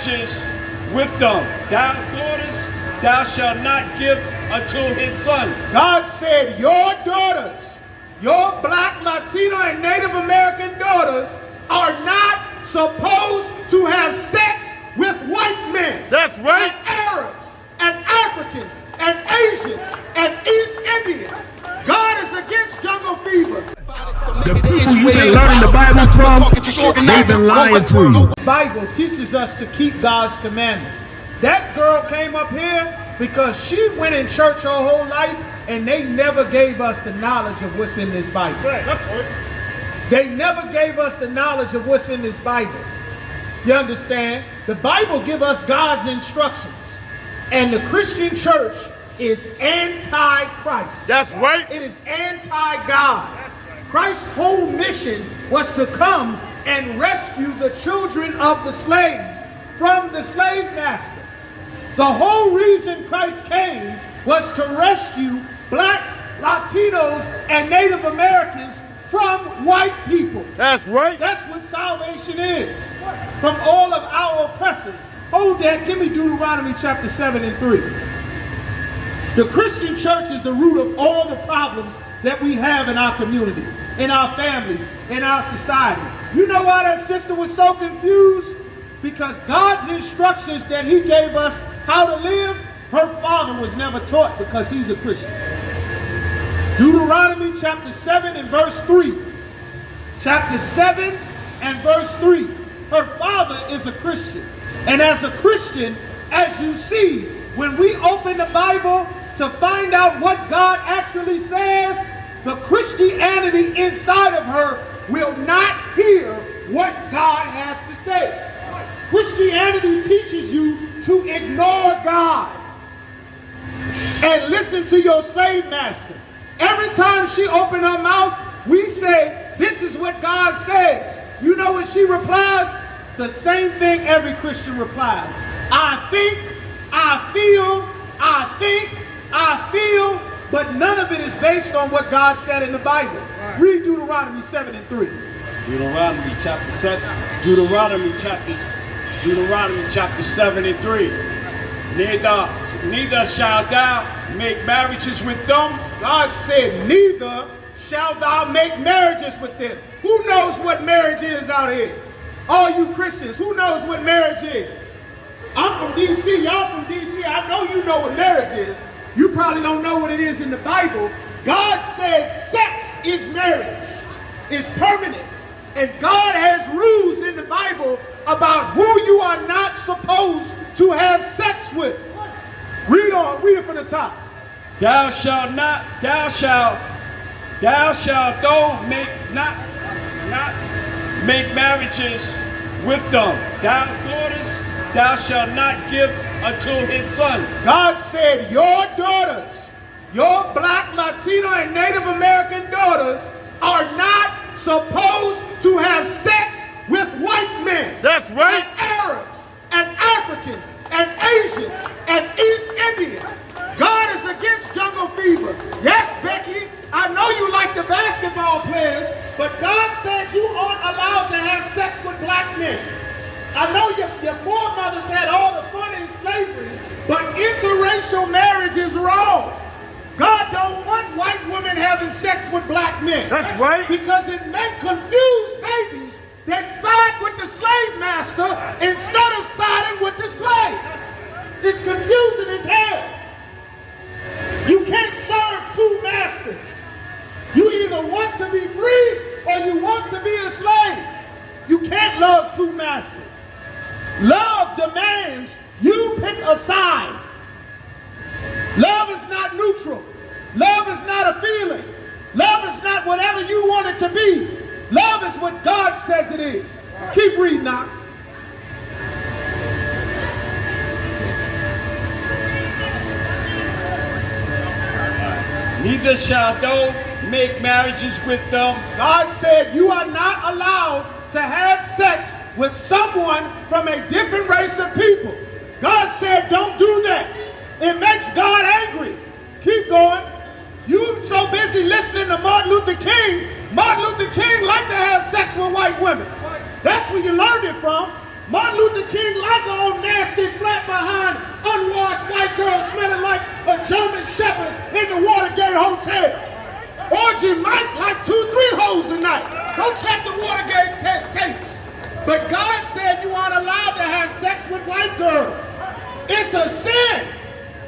marriages with them. Thy daughters thou shalt not give unto his sons. God said your daughters, your black, Latino, and Native American daughters are not supposed to have sex with white men. That's right. And Arabs, and Africans, and Asians, and East Indians. God is against jungle fever. The people you've been learning the Bible from, they've been lying to you. The Bible teaches us to keep God's commandments. That girl came up here because she went in church her whole life and they never gave us the knowledge of what's in this Bible. That's right. They never gave us the knowledge of what's in this Bible. You understand? The Bible gives us God's instructions. And the Christian church is anti-Christ. That's right. It is anti-God. Christ's whole mission was to come and rescue the children of the slaves from the slave master. The whole reason Christ came was to rescue blacks, Latinos, and Native Americans from white people. That's right. That's what salvation is. From all of our oppressors. Hold that. Give me Deuteronomy chapter 7 and 3. The Christian church is the root of all the problems that we have in our community, in our families, in our society. You know why that sister was so confused? Because God's instructions that he gave us how to live, her father was never taught because he's a Christian. Deuteronomy chapter 7 and verse 3. Chapter 7 and verse 3. Her father is a Christian. And as a Christian, as you see, when we open the Bible to find out what God actually says, the Christianity inside of her will not hear what God has to say. Christianity teaches you to ignore God and listen to your slave master. Every time she opened her mouth, we say, this is what God says. You know what she replies? The same thing every Christian replies. I think, I feel, I think, I feel, but none of it is based on what God said in the Bible. Right. Read Deuteronomy 7 and 3. Deuteronomy chapter 7. Deuteronomy chapter 7 and 3. Neither shalt thou make marriages with them. God said, neither shalt thou make marriages with them. Who knows what marriage is out here? All you Christians, who knows what marriage is? I'm from D.C., y'all from D.C., I know you know what marriage is. You probably don't know what it is in the Bible. God said sex is marriage. It's permanent. And God has rules in the Bible about who you are not supposed to have sex with. Read on, read it from the top. Thou shalt make marriages with them. Thy daughters thou shalt not give unto his sons. God said your daughters, your black, Latino, and Native American daughters are not supposed to have sex with white men. That's right. And Arabs, and Africans, and Asians, and East Indians. God is against jungle fever. Yes, Becky, I know you like the basketball players, but God said you aren't allowed to have sex with black men. I know your foremothers had all the fun in slavery, but interracial marriage is wrong. God don't want white women having sex with black men. That's right. Because it may confuse babies that side with the slave master instead of siding with the slaves. It's confusing as hell. You can't serve two masters. You either want to be free or you want to be a slave. You can't love two masters. Love demands you pick a side. Love is not neutral. Love is not a feeling. Love is not whatever you want it to be. Love is what God says it is. Keep reading now. Neither shalt thou make marriages with them. God said you are not allowed to have sex with someone from a different race of people. God said don't do that. It makes God angry. Keep going. You so busy listening to Martin Luther King. Martin Luther King liked to have sex with white women. That's where you learned it from. Martin Luther King liked her own hotel. Orgy Mike like 2-3 hoes a night. Go check the Watergate tapes. But God said you aren't allowed to have sex with white girls. It's a sin.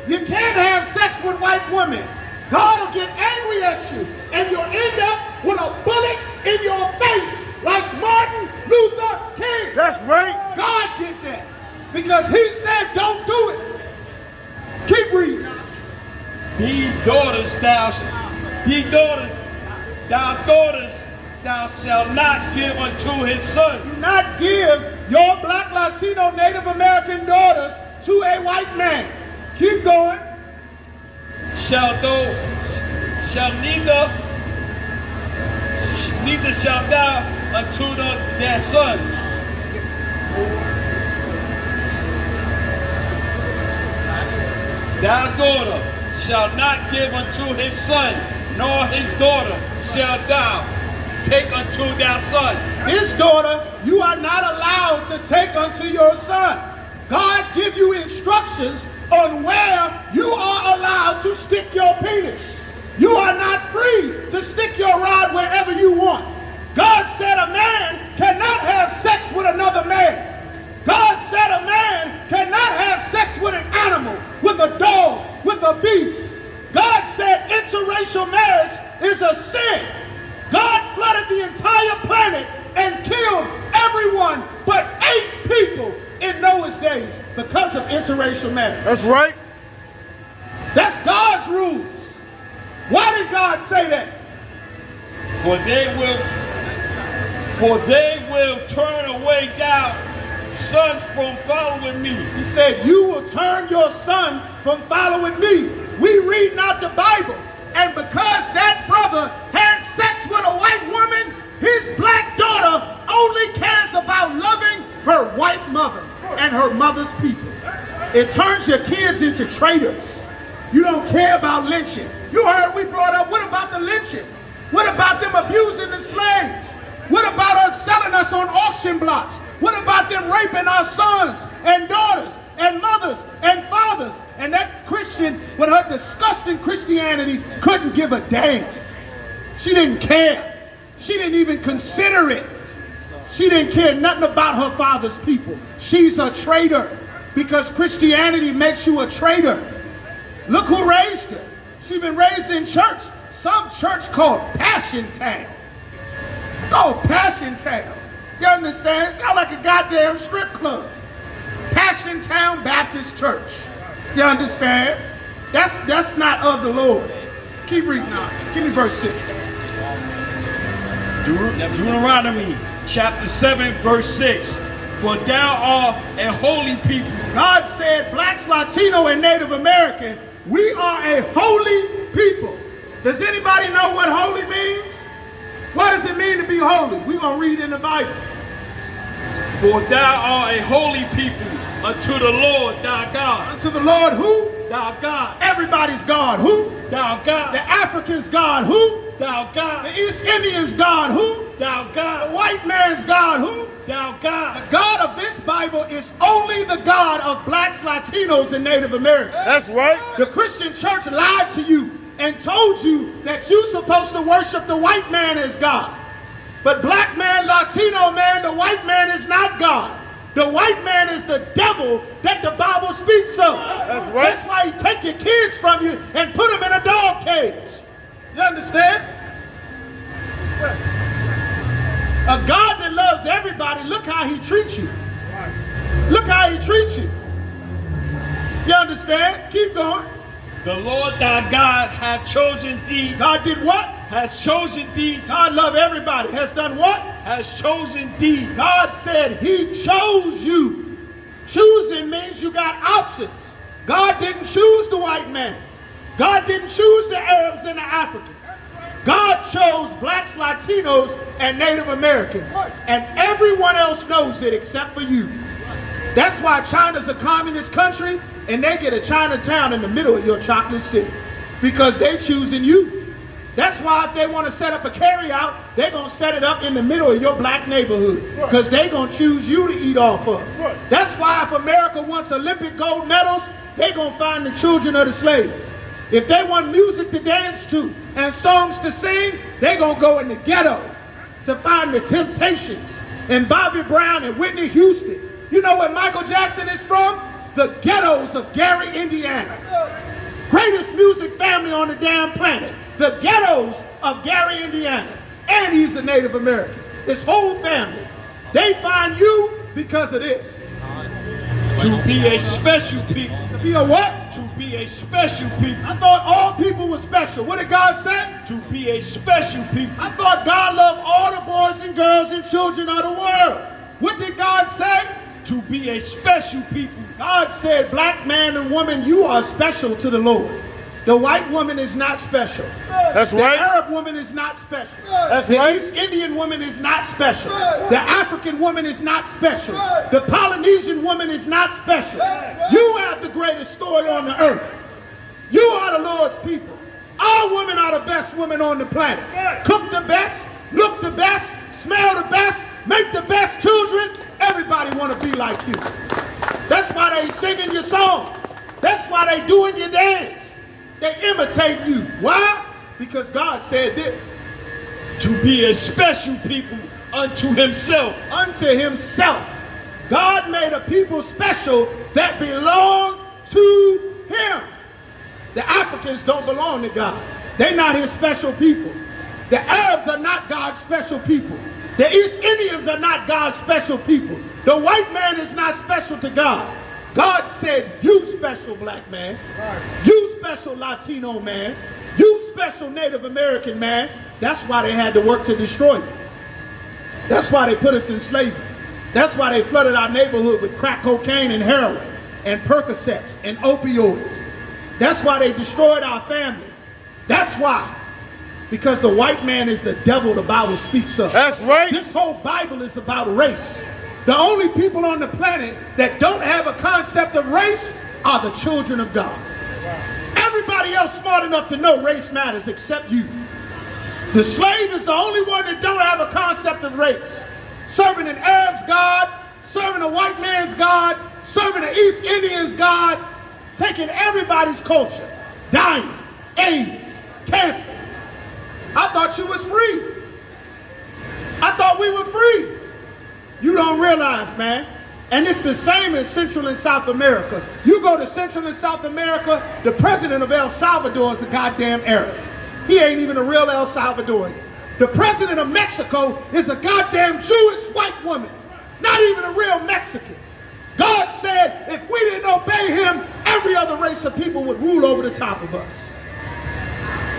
You can't have sex with white women. God will get angry at you, and you'll end up with a bullet in your face like Martin Luther King. That's right. God did that because he said don't do it. Keep reading. These daughters thou shalt not give unto his son. Do not give your black, Latino, Native American daughters to a white man. Keep going. Neither shalt thou unto their sons. Thy daughter shall not give unto his son, nor his daughter shalt thou take unto thy son. His daughter you are not allowed to take unto your son. God give you instructions on where you are allowed to stick your penis. You are not free to stick your rod wherever you want. God said a man cannot have sex with another man. God said a man cannot have sex with an animal, with a dog, with a beast. God said interracial marriage is a sin. God flooded the entire planet and killed everyone but 8 people in Noah's days because of interracial marriage. That's right. That's God's rules. Why did God say that? For they will turn away thy sons from following me. He said, you will turn your son from following me. We read not the Bible. And because that brother had sex with a white woman, his black daughter only cares about loving her white mother and her mother's people. It turns your kids into traitors. You don't care about lynching. You heard we brought up, what about the lynching? What about them abusing the slaves? What about us selling us on auction blocks? What about them raping our sons and daughters and mothers and fathers? And that Christian, with her disgusting Christianity, couldn't give a damn. She didn't care. She didn't even consider it. She didn't care nothing about her father's people. She's a traitor because Christianity makes you a traitor. Look who raised her. She's been raised in church. Some church called Passion Town. Oh, Passion Town. You understand? Sound like a goddamn strip club. Passion Town Baptist Church. You understand? That's not of the Lord. Keep reading now. Give me verse 6. Deuteronomy chapter 7 verse 6. For thou art a holy people. God said blacks, Latino, and Native American, we are a holy people. Does anybody know what holy means? What does it mean to be holy? We're going to read in the Bible. For thou art a holy people unto the Lord thy God. Unto the Lord who? Thou God. Everybody's God. Who? Thou God. The Africans' God. Who? Thou God. The East Indians' God. Who? Thou God. The white man's God. Who? Thou God. The God of this Bible is only the God of blacks, Latinos, and Native Americans. That's right. The Christian church lied to you and told you that you're supposed to worship the white man as God. But black man, Latino man, the white man is not God. The white man is the devil that the Bible speaks of. That's right. That's why he take your kids from you and put them in a dog cage. You understand? A God that loves everybody, look how he treats you. Look how he treats you. You understand? Keep going. The Lord thy God hath chosen thee. God did what? Has chosen thee. God love everybody. Has done what? Has chosen thee. God said he chose you. Choosing means you got options. God didn't choose the white man. God didn't choose the Arabs and the Africans. God chose blacks, Latinos, and Native Americans. And everyone else knows it except for you. That's why China's a communist country and they get a Chinatown in the middle of your chocolate city. Because they choosing you. That's why if they want to set up a carryout, they're going to set it up in the middle of your black neighborhood. Because they're going to choose you to eat off of. That's why if America wants Olympic gold medals, they're going to find the children of the slaves. If they want music to dance to and songs to sing, they gonna go in the ghetto to find the Temptations and Bobby Brown and Whitney Houston. You know where Michael Jackson is from? The ghettos of Gary, Indiana. Greatest music family on the damn planet. The ghettos of Gary, Indiana. And he's a Native American. His whole family. They find you because of this. To be a special people. To be a what? To be a special people. I thought all people were special. What did God say? To be a special people. I thought God loved all the boys and girls and children of the world. What did God say? To be a special people. God said, black man and woman, you are special to the Lord. The white woman is not special. That's right. The Arab woman is not special. That's the right. East Indian woman is not special. The African woman is not special. The Polynesian woman is not special. You have the greatest story on the earth. You are the Lord's people. All women are the best women on the planet. Cook the best, look the best, smell the best, make the best children. Everybody want to be like you. That's why they singing your song. That's why they doing your dance. They imitate you. Why? Because God said this. To be a special people unto himself. Unto himself. God made a people special that belong to him. The Africans don't belong to God. They're not his special people. The Arabs are not God's special people. The East Indians are not God's special people. The white man is not special to God. God said, you special black man, you special Latino man, you special Native American man. That's why they had to work to destroy you. That's why they put us in slavery. That's why they flooded our neighborhood with crack cocaine and heroin and Percocets and opioids. That's why they destroyed our family. That's why. Because the white man is the devil the Bible speaks of. That's right. This whole Bible is about race. The only people on the planet that don't have a concept of race are the children of God. Everybody else smart enough to know race matters except you. The slave is the only one that don't have a concept of race. Serving an Arab's God, serving a white man's God, serving an East Indian's God, taking everybody's culture, dying, AIDS, cancer. I thought you was free. I thought we were free. You don't realize, man. And it's the same in Central and South America. You go to Central and South America, the president of El Salvador is a goddamn Arab. He ain't even a real El Salvadorian. The president of Mexico is a goddamn Jewish white woman. Not even a real Mexican. God said if we didn't obey him, every other race of people would rule over the top of us.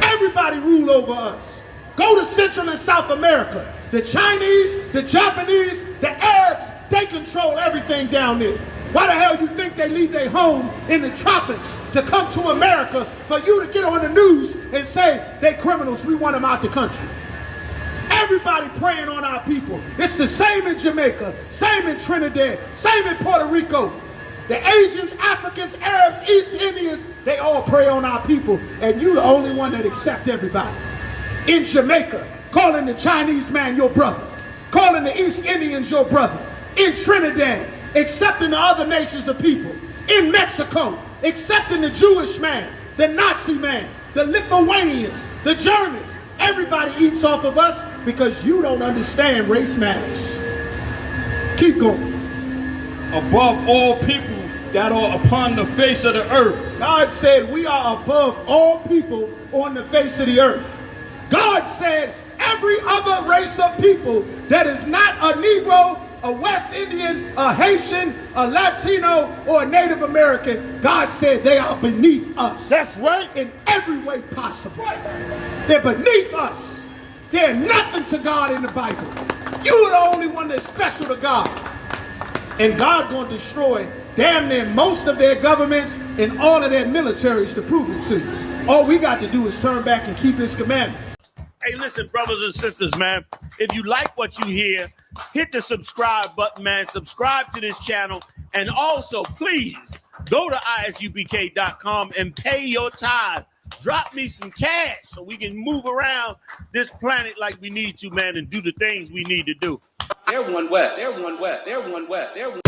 Everybody rule over us. Go to Central and South America. The Chinese, the Japanese, the Arabs, they control everything down there. Why the hell you think they leave their home in the tropics to come to America for you to get on the news and say they criminals, we want them out the country? Everybody preying on our people. It's the same in Jamaica, same in Trinidad, same in Puerto Rico. The Asians, Africans, Arabs, East Indians, they all prey on our people, and you the only one that accept everybody. In Jamaica, calling the Chinese man your brother, calling the East Indians your brother. In Trinidad, accepting the other nations of people. In Mexico, accepting the Jewish man, the Nazi man, the Lithuanians, the Germans. Everybody eats off of us because you don't understand race matters. Keep going. Above all people that are upon the face of the earth. God said we are above all people on the face of the earth. God said every other race of people that is not a Negro, a West Indian, a Haitian, a Latino, or a Native American, God said they are beneath us. That's right. In every way possible. They're beneath us. They're nothing to God in the Bible. You're the only one that's special to God. And God gonna destroy damn near most of their governments and all of their militaries to prove it to you. All we got to do is turn back and keep his commandments. Hey, listen, brothers and sisters, man. If you like what you hear, hit the subscribe button, man. Subscribe to this channel. And also, please, go to ISUPK.com and pay your tithe. Drop me some cash so we can move around this planet like we need to, man, and do the things we need to do. They're one West. They're one West. They're one West. They're one